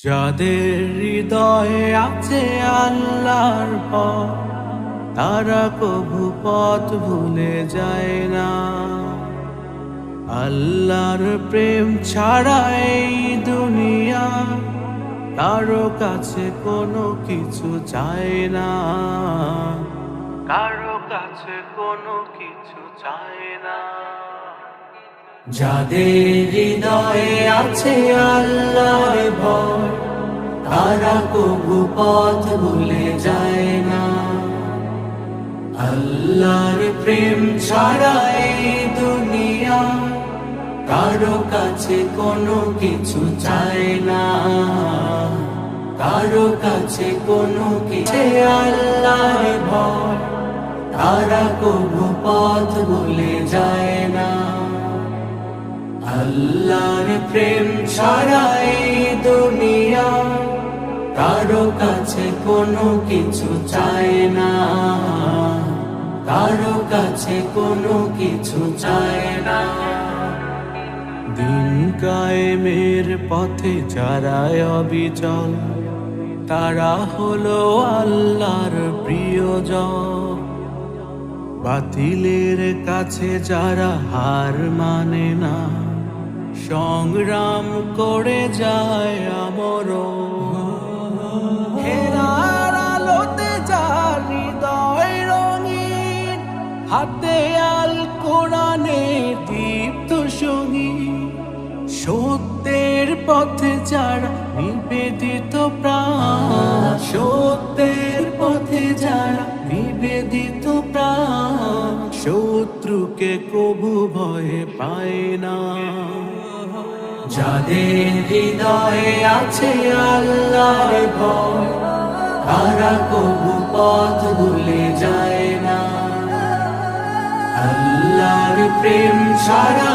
যাদের হৃদয়ে আছে আল্লাহর পথ, তারা কভু পথ ভুলে যায় না। আল্লাহর প্রেম ছাড়া এই দুনিয়া কারো কাছে কোনো কিছু চায় না, কারো কাছে কোনো কিছু চায় না। যাদের হৃদয়ে আছে আল্লাহর ভয়, তারা কবু পথ ভুলে যায় না। আল্লাহর প্রেম ছাড়া এই দুনিয়া কারো কাছে কোনো কিছু চায় না, কারো কাছে কোনো কিছু। আল্লাহর ভয়, তারা কবু পথ ভুলে যায় না। আল্লাহর প্রেম ছাড়া এই দুনিয়া কারো কাছে কোনো কিছু চায় না, কারো কাছে কোনো কিছু চায় না। দিন কায়েমের পথে যারা অবিচল, তারা হলো আল্লাহর প্রিয়জন। বাতিলের কাছে যারা হার মানে না, সংগ্রাম করে যায় আমরণ। হেরার আলোতে যার হৃদয় রঙিন, হাতে আল কোরআনের দীপ্ত সঙ্গী। সত্যের পথে যারা নিবেদিত প্রাণ, সত্যের পথে যারা নিবেদিত প্রাণ, শত্রুকে কবু ভয় পায় না। যাদের হৃদয়ে আছে আল্লাহর ভয়, তারা কবু পথ ভুলে যায় না। আল্লাহর প্রেম ছাড়া